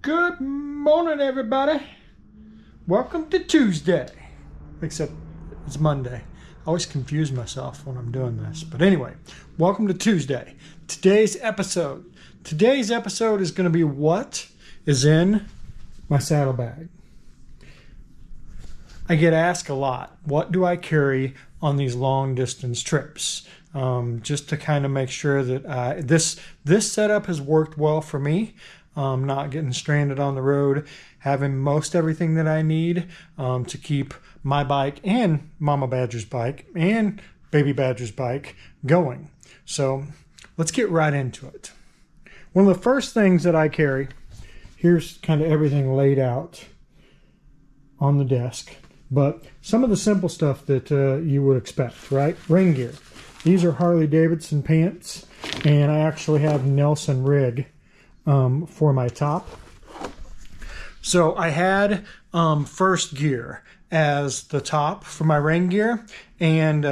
Good morning, everybody. Welcome to Tuesday. Except it's Monday. I always confuse myself when I'm doing this. But anyway, welcome to Tuesday. Today's episode is going to be what is in my saddlebag. I get asked a lot, what do I carry on these long distance trips? Just to kind of make sure that this setup has worked well for me. Not getting stranded on the road, having most everything that I need to keep my bike and Mama Badger's bike and Baby Badger's bike going. So let's get right into it. One of the first things that I carry, here's kind of everything laid out on the desk, but some of the simple stuff that you would expect, right? Rain gear. These are Harley Davidson pants, and I actually have Nelson rig for my top. So I had first gear as the top for my rain gear, and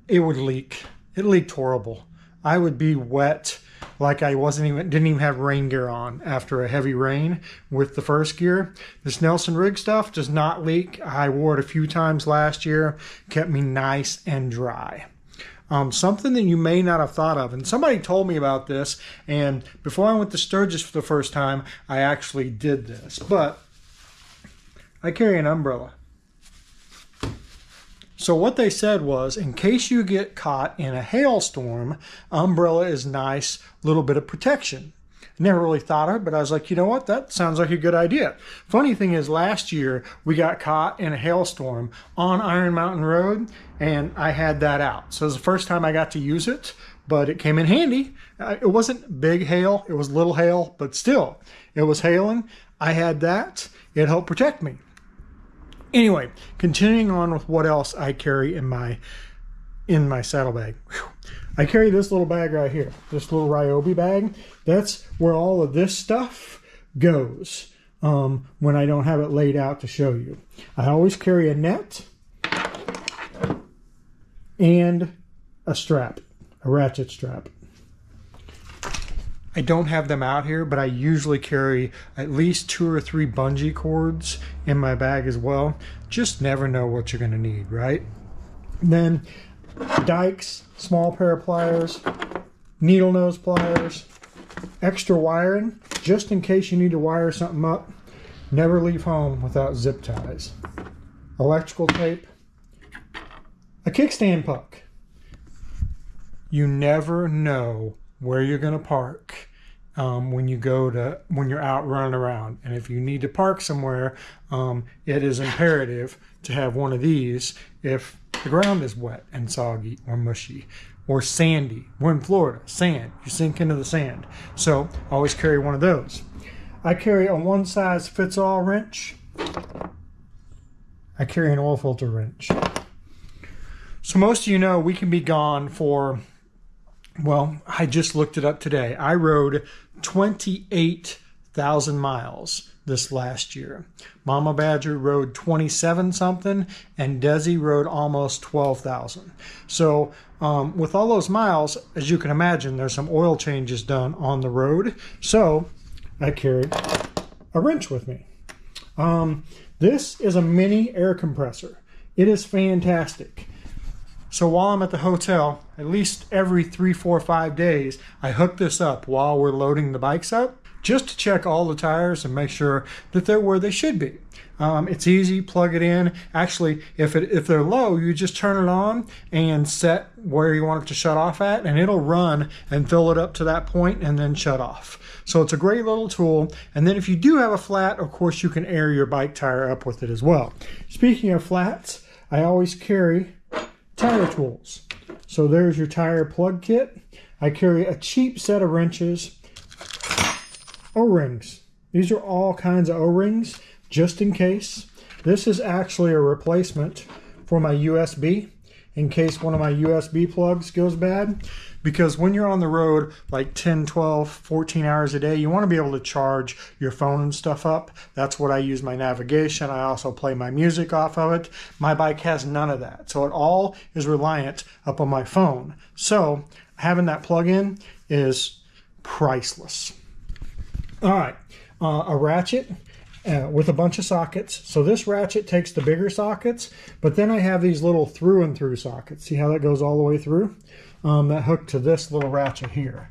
it would leak. It leaked horrible. I would be wet like I didn't even have rain gear on after a heavy rain with the first gear. This Nelson rig stuff does not leak. I wore it a few times last year, kept me nice and dry. Something that you may not have thought of, and somebody told me about this, and before I went to Sturgis for the first time, I actually did this, but I carry an umbrella. So what they said was, in case you get caught in a hailstorm, umbrella is nice, little bit of protection. Never really thought of it, but I was like, you know what? That sounds like a good idea. Funny thing is, last year we got caught in a hailstorm on Iron Mountain Road, and I had that out. So it was the first time I got to use it, but it came in handy. It wasn't big hail, it was little hail, but still, it was hailing. I had that. It helped protect me. Anyway, continuing on with what else I carry in my saddlebag. Whew. I carry this little bag right here, this little Ryobi bag. That's where all of this stuff goes when I don't have it laid out to show you. I always carry a net and a strap, a ratchet strap. I don't have them out here, but I usually carry at least 2 or 3 bungee cords in my bag as well. Just never know what you're going to need, right? Then dikes, small pair of pliers, needle nose pliers, extra wiring, just in case you need to wire something up. Never leave home without zip ties. Electrical tape, a kickstand puck. You never know where you're going to park when you're out running around. And if you need to park somewhere, it is imperative to have one of these if the ground is wet and soggy or mushy or sandy. We're in Florida, sand. You sink into the sand. So I always carry one of those. I carry a one-size-fits-all wrench. I carry an oil filter wrench. So most of you know we can be gone for, well, I just looked it up today. I rode 28,000 miles this last year. Mama Badger rode 27 something and Desi rode almost 12,000. So with all those miles, as you can imagine, there's some oil changes done on the road. So I carried a wrench with me. This is a mini air compressor. It is fantastic. So while I'm at the hotel, at least every 3, 4, 5 days, I hook this up while we're loading the bikes up, just to check all the tires and make sure that they're where they should be. It's easy, plug it in. Actually, if they're low, you just turn it on and set where you want it to shut off at, and it'll run and fill it up to that point and then shut off. So it's a great little tool. And then if you do have a flat, of course, you can air your bike tire up with it as well. Speaking of flats, I always carry tire tools. So there's your tire plug kit. I carry a cheap set of wrenches, O-rings. These are all kinds of O-rings, just in case. This is actually a replacement for my USB, in case one of my USB plugs goes bad. Because when you're on the road like 10, 12, 14 hours a day, you want to be able to charge your phone and stuff up. That's what I use my navigation. I also play my music off of it. My bike has none of that. So it all is reliant up on my phone. So having that plug-in is priceless. All right. a ratchet with a bunch of sockets. So this ratchet takes the bigger sockets, but then I have these little through and through sockets. See how that goes all the way through? That hook to this little ratchet here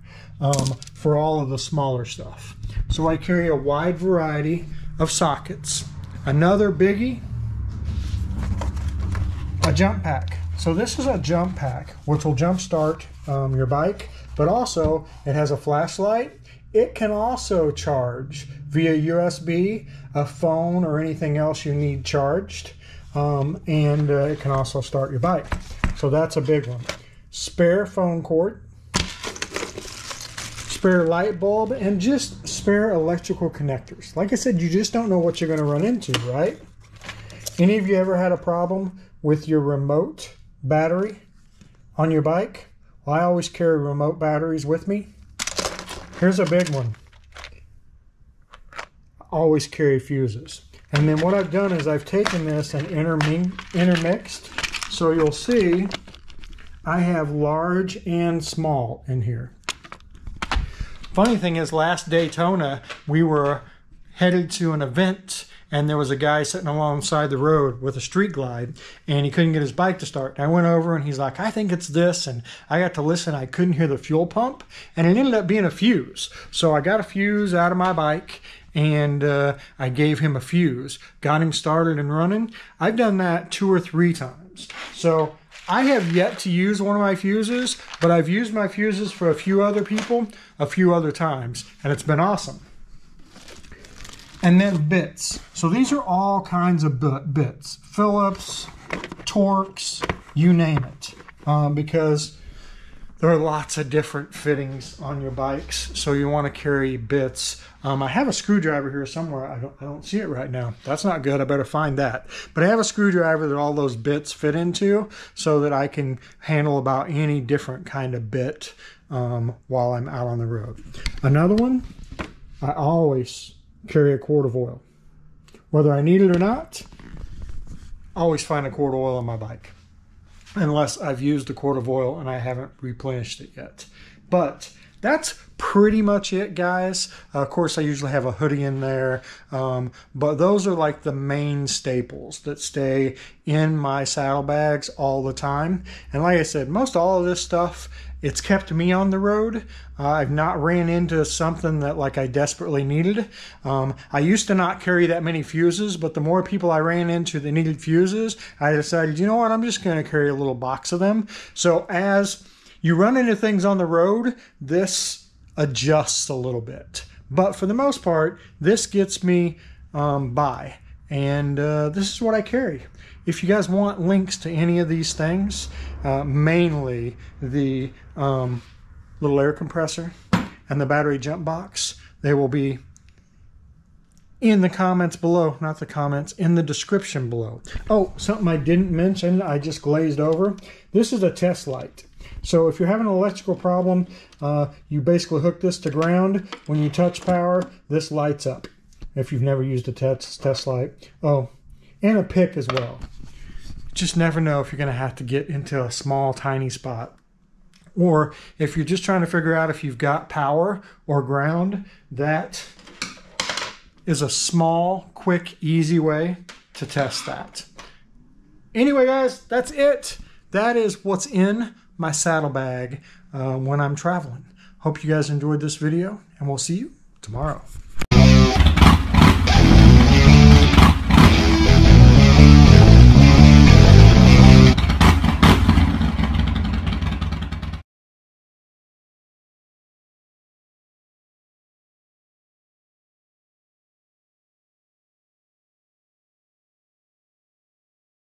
for all of the smaller stuff. So I carry a wide variety of sockets. Another biggie, a jump pack. So this is a jump pack, which will jump start your bike, but also it has a flashlight. It can also charge via USB, a phone, or anything else you need charged. And it can also start your bike. So that's a big one. Spare phone cord, spare light bulb, and just spare electrical connectors. Like I said, you just don't know what you're going to run into, right? Any of you ever had a problem with your remote battery on your bike? Well, I always carry remote batteries with me. Here's a big one. I always carry fuses. And then what I've done is I've taken this and intermixed. So you'll see I have large and small in here. Funny thing is, last Daytona, we were headed to an event, and there was a guy sitting alongside the road with a street glide, and he couldn't get his bike to start. And I went over, and he's like, I think it's this, and I got to listen. I couldn't hear the fuel pump, and it ended up being a fuse. So I got a fuse out of my bike, and I gave him a fuse, got him started and running. I've done that 2 or 3 times. So I have yet to use one of my fuses, but I've used my fuses for a few other people a few other times, and it's been awesome. And then bits. So these are all kinds of bits. Phillips, Torx, you name it. Because there are lots of different fittings on your bikes, so you want to carry bits. I have a screwdriver here somewhere. I don't see it right now. That's not good. I better find that. But I have a screwdriver that all those bits fit into so that I can handle about any different kind of bit while I'm out on the road. Another one, I always carry a quart of oil. Whether I need it or not, I always find a quart of oil on my bike. Unless I've used a quart of oil and I haven't replenished it yet. But that's pretty much it, guys. Of course, I usually have a hoodie in there. But those are like the main staples that stay in my saddlebags all the time. And like I said, most all of this stuff, it's kept me on the road. I've not ran into something that like I desperately needed. I used to not carry that many fuses, but the more people I ran into that needed fuses, I decided, you know what, I'm just going to carry a little box of them. So as you run into things on the road, this adjusts a little bit. But for the most part, this gets me by. And this is what I carry. If you guys want links to any of these things, mainly the little air compressor and the battery jump box, they will be in the comments below. Not the comments, in the description below. Oh, something I didn't mention, I just glazed over. This is a test light. So if you're having an electrical problem, you basically hook this to ground. When you touch power, this lights up. If you've never used a test light. Oh, and a pick as well. Just never know if you're going to have to get into a small, tiny spot. Or if you're just trying to figure out if you've got power or ground, that is a small, quick, easy way to test that. Anyway, guys, that's it. That is what's in my saddlebag when I'm traveling. Hope you guys enjoyed this video, and we'll see you tomorrow.